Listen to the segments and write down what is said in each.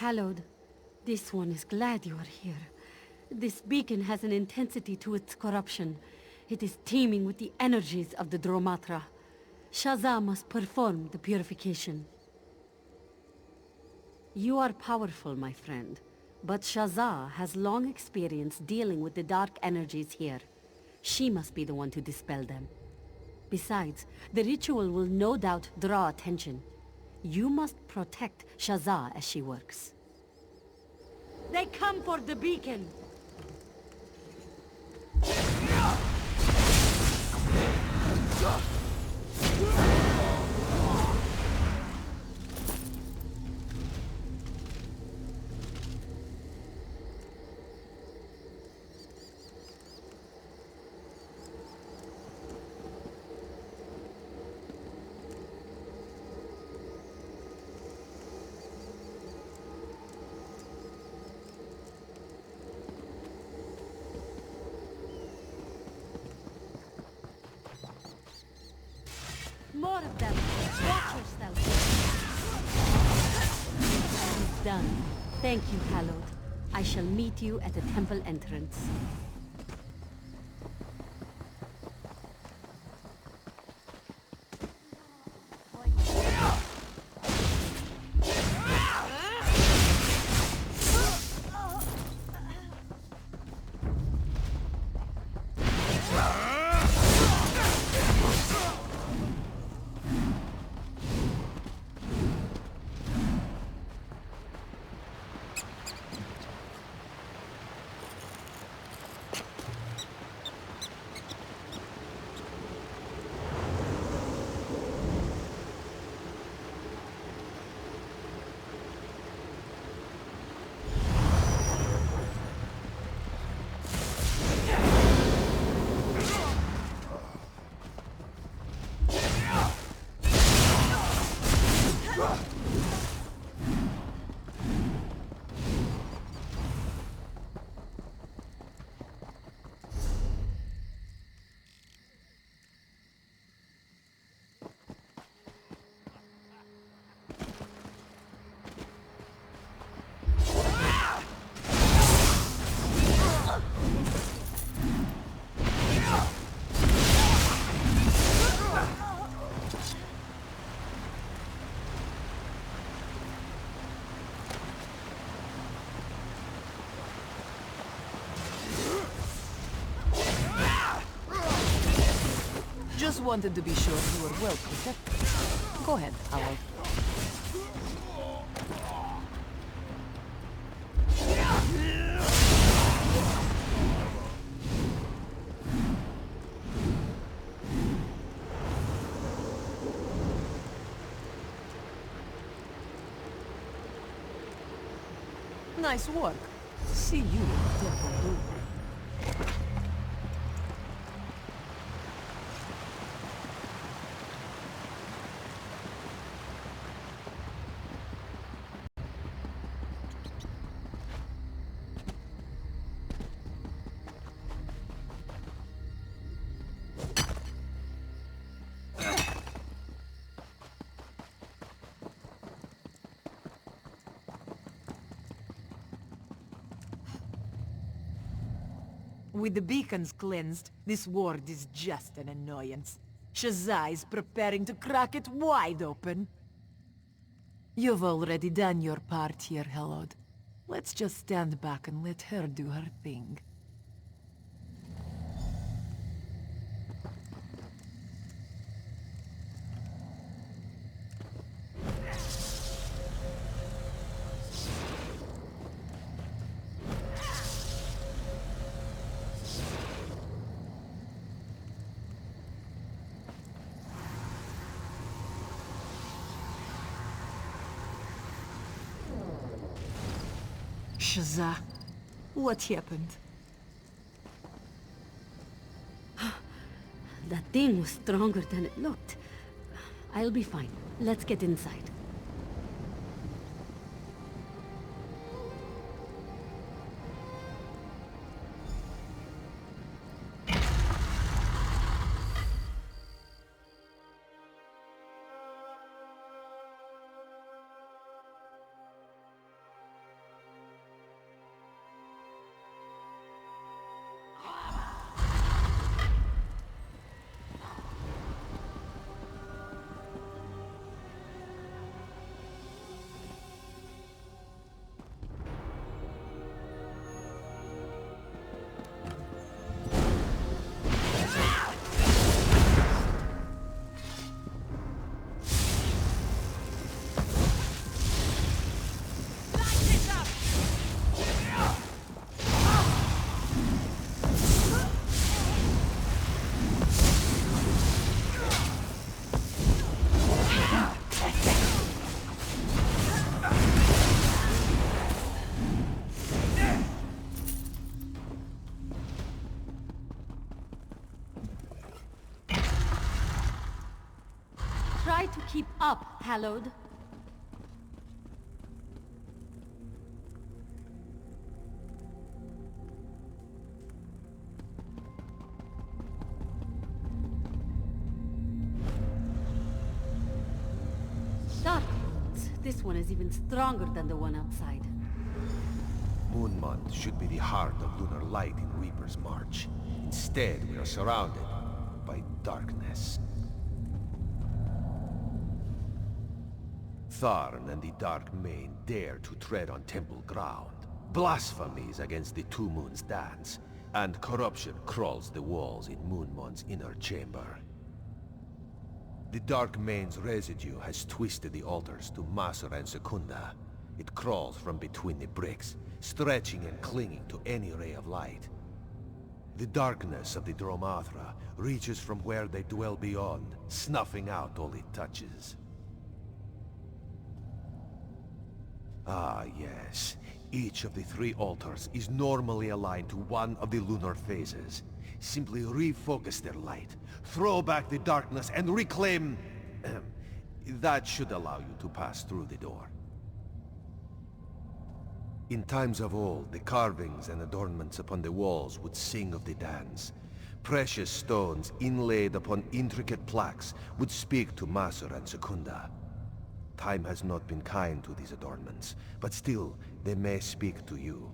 Hallowed, this one is glad you are here. This beacon has an intensity to its corruption. It is teeming with the energies of the Dromatra. Shazza must perform the purification. You are powerful, my friend, but Shazza has long experience dealing with the dark energies here. She must be the one to dispel them. Besides, the ritual will no doubt draw attention. You must protect Shazza as she works. They come for the beacon! More of them! Watch yourself! It's done. Thank you, Hallowed. I shall meet you at the temple entrance. Just wanted to be sure you were well protected. Go ahead, Howard. Nice work. See you at the temple door. With the beacons cleansed, this ward is just an annoyance. Shazza is preparing to crack it wide open. You've already done your part here, Hellod. Let's just stand back and let her do her thing. Shazza, what happened? That thing was stronger than it looked. I'll be fine. Let's get inside. hallowed. Dark runes. This one is even stronger than the one outside. Moonmont should be the heart of lunar light in Reaper's March. Instead, we are surrounded by darkness. Tharn and the Dark Mane dare to tread on temple ground. Blasphemies against the Two Moons dance, and corruption crawls the walls in Moonmont's inner chamber. The Dark Mane's residue has twisted the altars to Masur and Secunda. It crawls from between the bricks, stretching and clinging to any ray of light. The darkness of the Dromathra reaches from where they dwell beyond, snuffing out all it touches. Ah, yes. Each of the three altars is normally aligned to one of the lunar phases. Simply refocus their light, throw back the darkness, and reclaim... that should allow you to pass through the door. In times of old, the carvings and adornments upon the walls would sing of the dance. Precious stones inlaid upon intricate plaques would speak to Masur and Secunda. Time has not been kind to these adornments, but still, they may speak to you.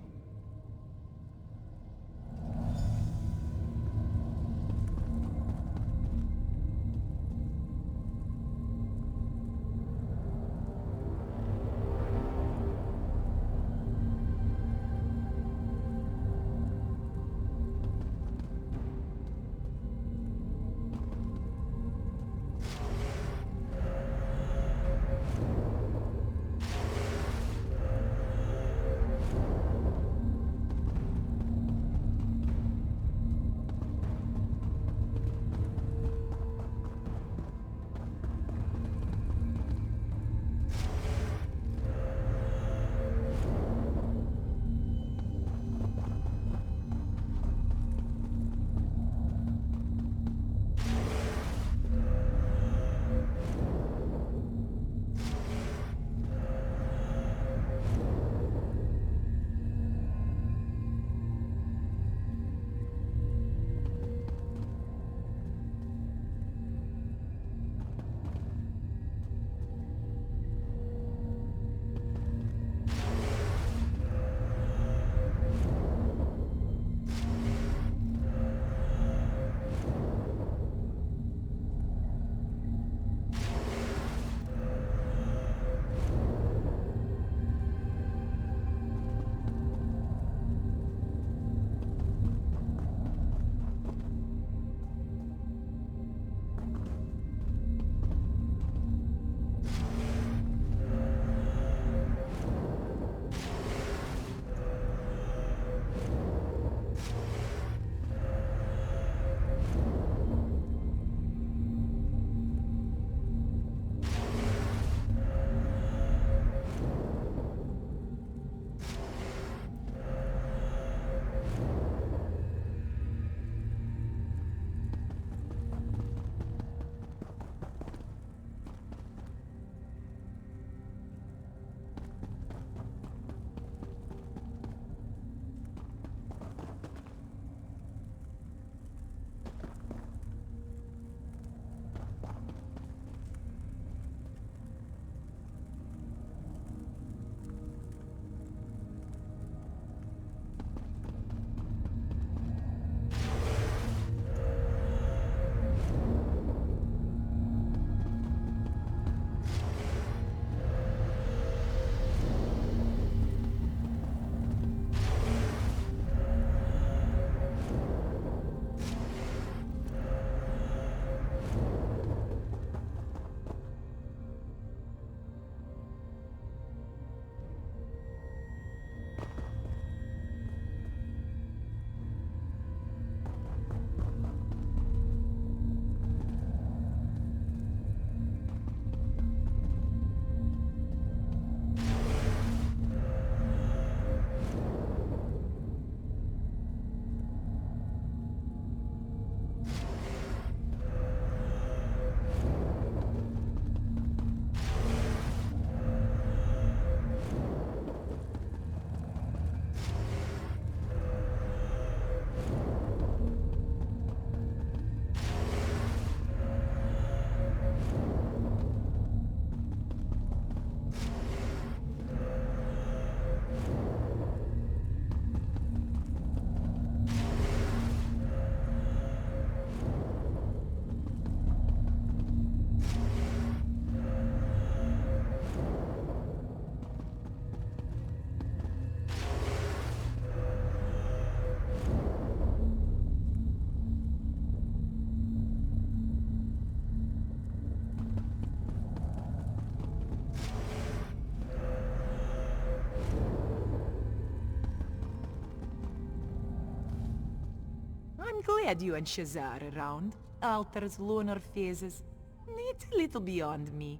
I'm glad you and Shazar are around. Altars, lunar phases. It's a little beyond me.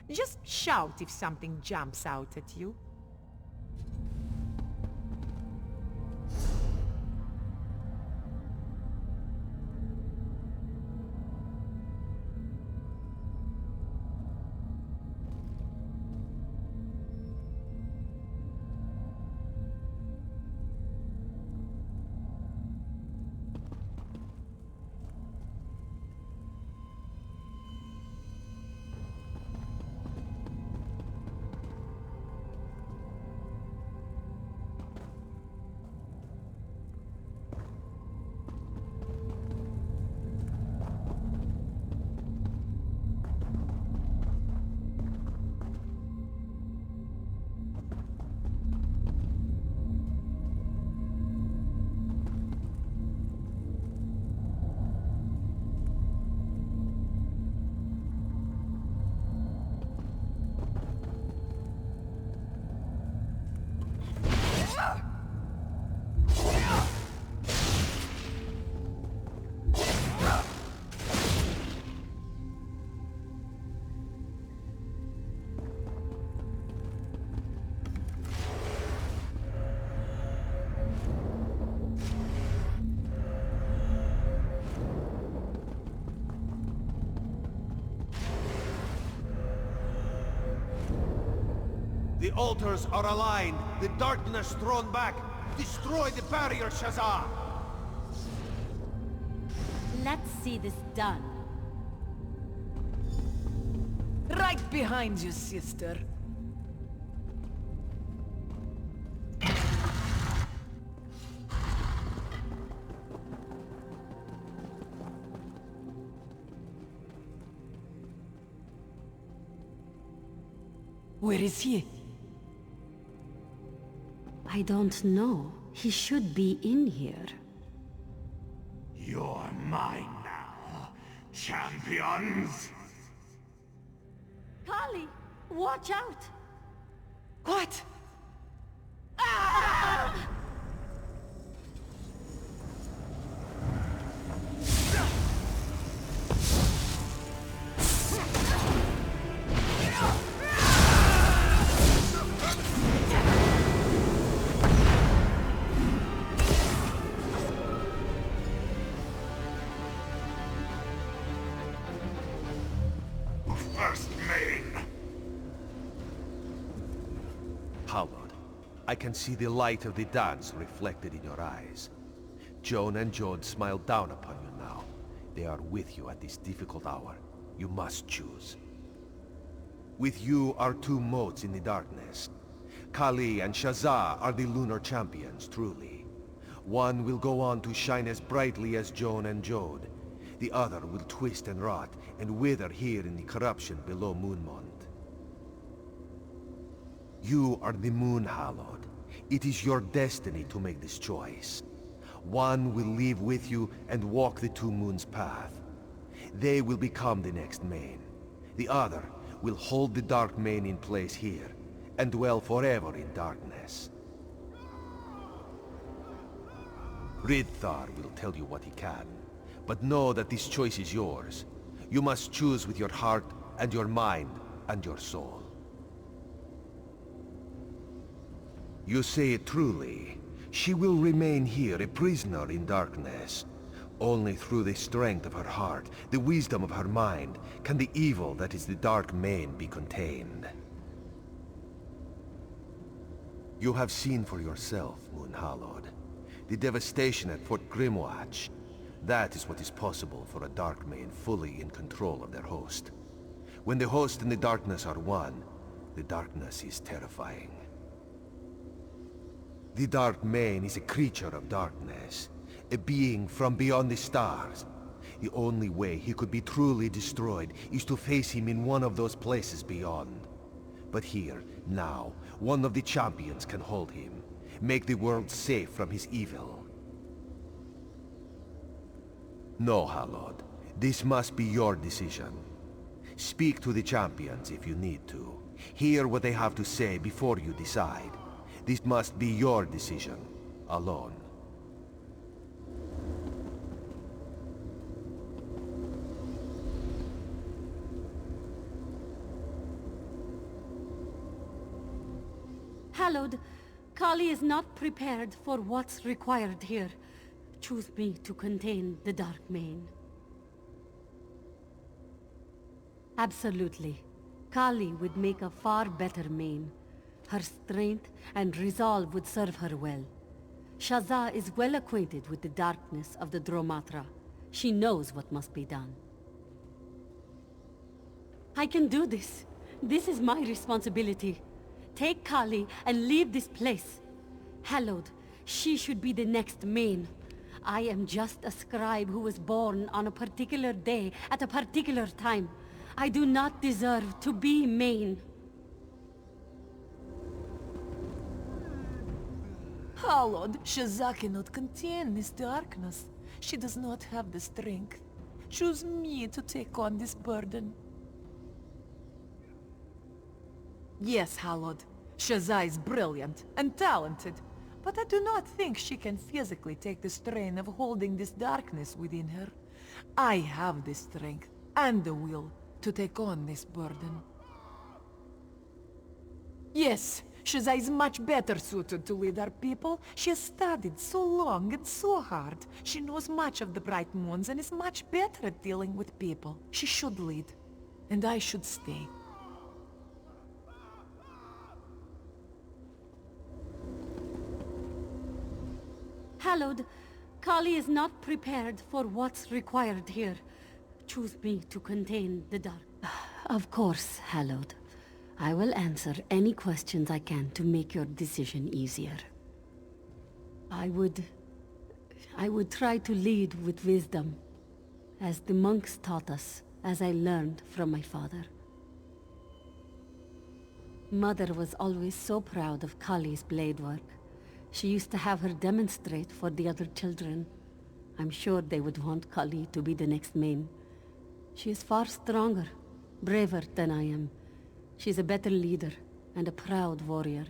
Just shout if something jumps out at you. The altars are aligned, the darkness thrown back. Destroy the barrier, Shazar! Let's see this done. Right behind you, sister. Where is he? I don't know. He should be in here. You're mine now, champions! Kali, watch out! What? First main! Hallowed, I can see the light of the dance reflected in your eyes. Joan and Jode smile down upon you now. They are with you at this difficult hour. You must choose. With you are two motes in the darkness. Kali and Shazar are the lunar champions, truly. One will go on to shine as brightly as Joan and Jode. The other will twist and rot and wither here in the corruption below Moonmont. You are the Moon Hallowed. It is your destiny to make this choice. One will live with you and walk the Two Moons' path. They will become the next main. The other will hold the Dark Main in place here, and dwell forever in darkness. Ridthar will tell you what he can, but know that this choice is yours. You must choose with your heart, and your mind, and your soul. You say it truly. She will remain here a prisoner in darkness. Only through the strength of her heart, the wisdom of her mind, can the evil that is the Dark Main be contained. You have seen for yourself, Moon Hallowed. The devastation at Fort Grimwatch. That is what is possible for a Dark Main fully in control of their host. When the host and the darkness are one, the darkness is terrifying. The Dark Main is a creature of darkness, a being from beyond the stars. The only way he could be truly destroyed is to face him in one of those places beyond. But here, now, one of the champions can hold him, make the world safe from his evil. No, Hallowed. This must be your decision. Speak to the champions if you need to. Hear what they have to say before you decide. This must be your decision, alone. Hallowed, Kali is not prepared for what's required here. Choose me to contain the Dark Main. Absolutely. Kali would make a far better main. Her strength and resolve would serve her well. Shazza is well acquainted with the darkness of the Dromatra. She knows what must be done. I can do this. This is my responsibility. Take Kali and leave this place. Hallowed, she should be the next main. I am just a scribe who was born on a particular day at a particular time. I do not deserve to be main. Hallowed, Shazza cannot contain this darkness. She does not have the strength. Choose me to take on this burden. Yes, Hallowed. Shazza is brilliant and talented, but I do not think she can physically take the strain of holding this darkness within her. I have the strength and the will to take on this burden. Yes, Shazza is much better suited to lead our people. She has studied so long and so hard. She knows much of the Bright Moons and is much better at dealing with people. She should lead, and I should stay. Hallowed, Kali is not prepared for what's required here. Choose me to contain the dark. Of course, Hallowed. I will answer any questions I can to make your decision easier. I would try to lead with wisdom, as the monks taught us, as I learned from my father. Mother was always so proud of Kali's blade work. She used to have her demonstrate for the other children. I'm sure they would want Kali to be the next main. She is far stronger, braver than I am. She's a better leader and a proud warrior.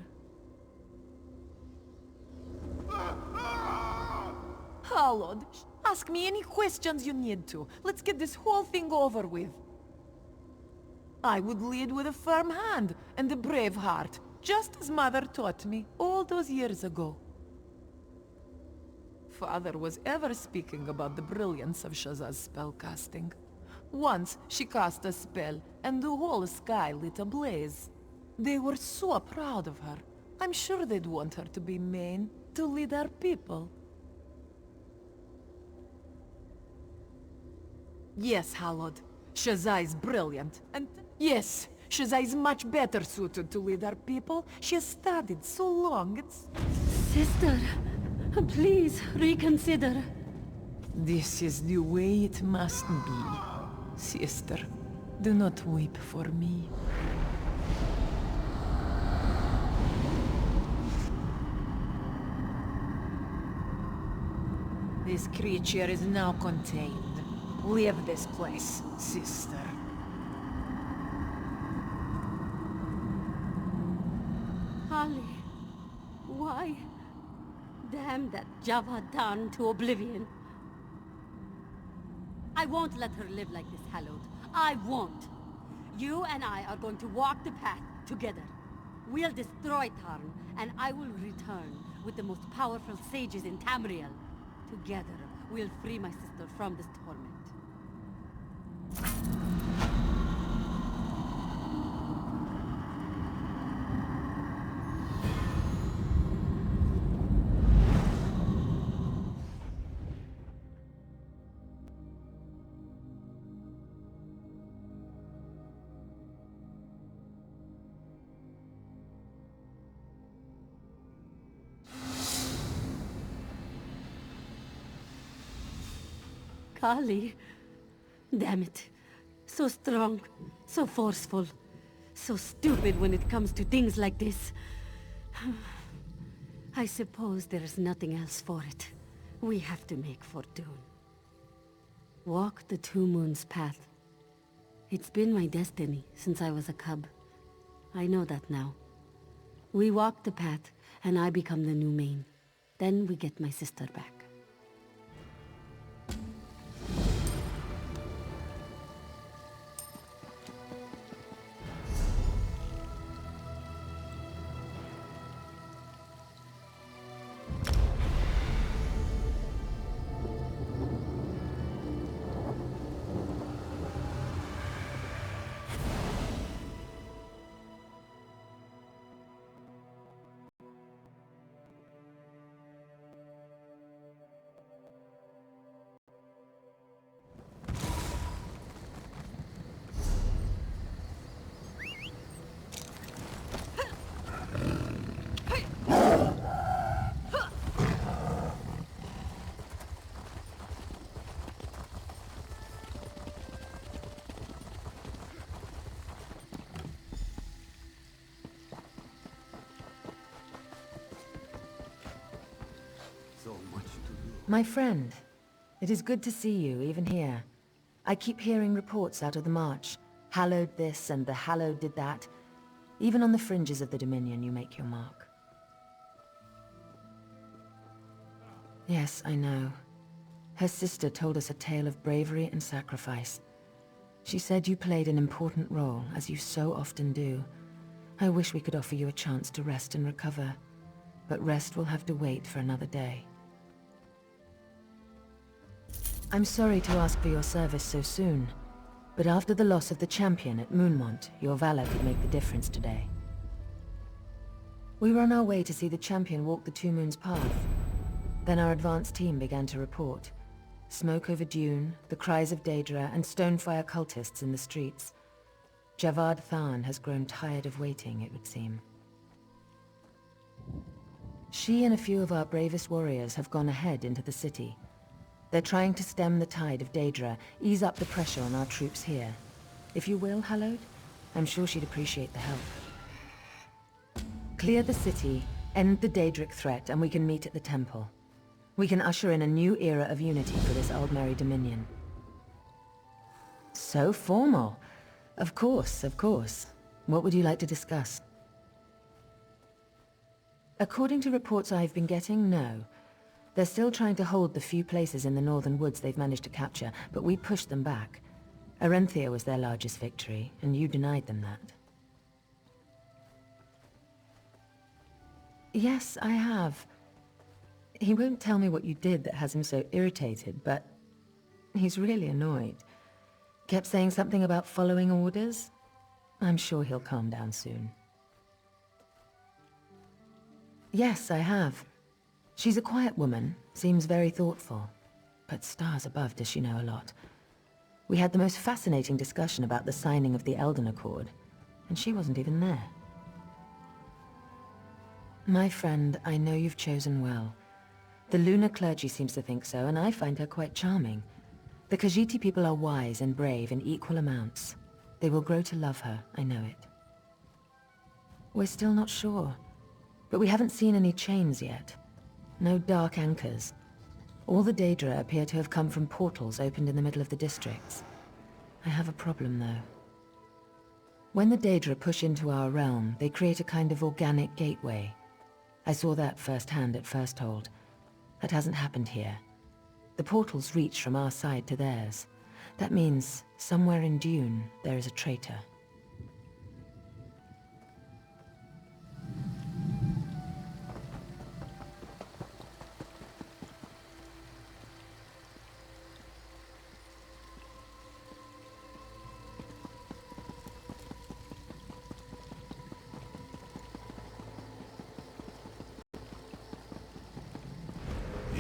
Hallowed, ask me any questions you need to. Let's get this whole thing over with. I would lead with a firm hand and a brave heart, just as Mother taught me all those years ago. Father was ever speaking about the brilliance of Shazza's spellcasting. Once she cast a spell, and the whole sky lit ablaze. They were so proud of her. I'm sure they'd want her to be main, to lead our people. Yes, Hallowed. Shazza is brilliant, and yes, Shazza is much better suited to lead our people. She has studied so long, Sister, please reconsider. This is the way it must be. Sister, do not weep for me. This creature is now contained. Leave this place, sister. Kali, why? Damn that Javadan to oblivion. I won't let her live like this, Hallowed. I won't. You and I are going to walk the path together. We'll destroy Tarn, and I will return with the most powerful sages in Tamriel. Together, we'll free my sister from this torment. Kali. Damn it. So strong, so forceful, so stupid when it comes to things like this. I suppose there is nothing else for it. We have to make fortune. Walk the Two Moons path. It's been my destiny since I was a cub. I know that now. We walk the path, and I become the new main. Then we get my sister back. My friend, it is good to see you, even here. I keep hearing reports out of the March. Hallowed this and the Hallowed did that. Even on the fringes of the Dominion, you make your mark. Yes, I know. Her sister told us a tale of bravery and sacrifice. She said you played an important role, as you so often do. I wish we could offer you a chance to rest and recover, but rest will have to wait for another day. I'm sorry to ask for your service so soon, but after the loss of the champion at Moonmont, your valor could make the difference today. We were on our way to see the champion walk the Two Moons path. Then our advance team began to report. Smoke over dune, the cries of Daedra, and Stonefire cultists in the streets. Javad Tharn has grown tired of waiting, it would seem. She and a few of our bravest warriors have gone ahead into the city. They're trying to stem the tide of Daedra, ease up the pressure on our troops here. If you will, Hallowed, I'm sure she'd appreciate the help. Clear the city, end the Daedric threat, and we can meet at the temple. We can usher in a new era of unity for this Aldmeri Dominion. So formal. Of course, of course. What would you like to discuss? According to reports I've been getting, no. They're still trying to hold the few places in the northern woods they've managed to capture, but we pushed them back. Arenthia was their largest victory, and you denied them that. Yes, I have. He won't tell me what you did that has him so irritated, but he's really annoyed. Kept saying something about following orders. I'm sure he'll calm down soon. Yes, I have. She's a quiet woman, seems very thoughtful. But stars above does she know a lot. We had the most fascinating discussion about the signing of the Elden Accord, and she wasn't even there. My friend, I know you've chosen well. The lunar clergy seems to think so, and I find her quite charming. The Khajiit people are wise and brave in equal amounts. They will grow to love her, I know it. We're still not sure, but we haven't seen any chains yet. No dark anchors. All the Daedra appear to have come from portals opened in the middle of the districts. I have a problem, though. When the Daedra push into our realm, they create a kind of organic gateway. I saw that firsthand at Firsthold. That hasn't happened here. The portals reach from our side to theirs. That means, somewhere in Dune, there is a traitor.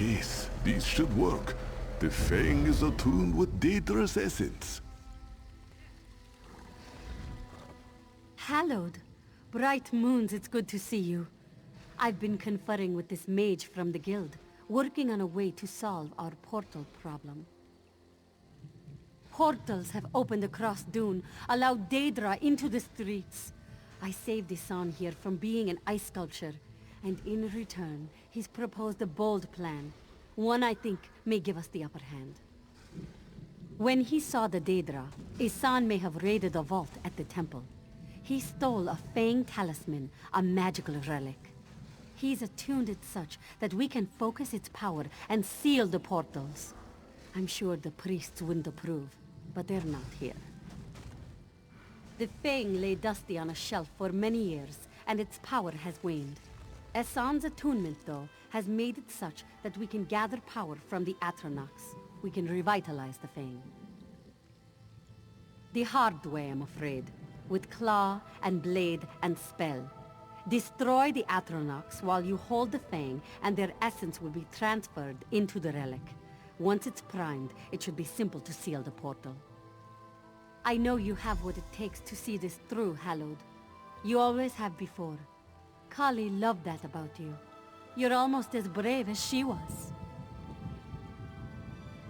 Yes, this should work. The Fang is attuned with Daedra's essence. Hallowed. Bright moons, it's good to see you. I've been conferring with this mage from the guild, working on a way to solve our portal problem. Portals have opened across Dune, allowed Daedra into the streets. I saved Isan here from being an ice sculpture, and in return, he's proposed a bold plan. One I think may give us the upper hand. When he saw the Daedra, Isan may have raided a vault at the temple. He stole a Fang talisman, a magical relic. He's attuned it such that we can focus its power and seal the portals. I'm sure the priests wouldn't approve, but they're not here. The Fang lay dusty on a shelf for many years, and its power has waned. Esan's attunement, though, has made it such that we can gather power from the Atronachs. We can revitalize the Fang. The hard way, I'm afraid, with claw and blade and spell. Destroy the Atronachs while you hold the Fang, and their essence will be transferred into the relic. Once it's primed, it should be simple to seal the portal. I know you have what it takes to see this through, Hallowed. You always have before. Kali loved that about you. You're almost as brave as she was.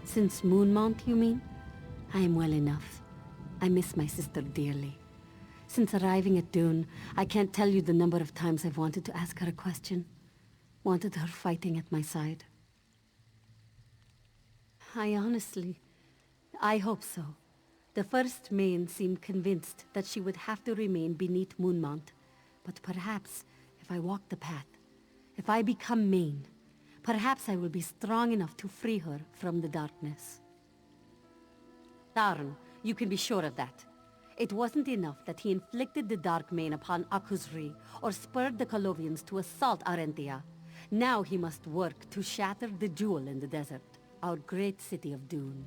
Since Moonmont, you mean? I am well enough. I miss my sister dearly. Since arriving at Dune, I can't tell you the number of times I've wanted to ask her a question. Wanted her fighting at my side. I hope so. The First Main seemed convinced that she would have to remain beneath Moonmount. But perhaps, if I walk the path, if I become Main, perhaps I will be strong enough to free her from the darkness. Tarn, you can be sure of that. It wasn't enough that he inflicted the Dark Main upon Akuzri, or spurred the Colovians to assault Arentia. Now he must work to shatter the jewel in the desert, our great city of Dune.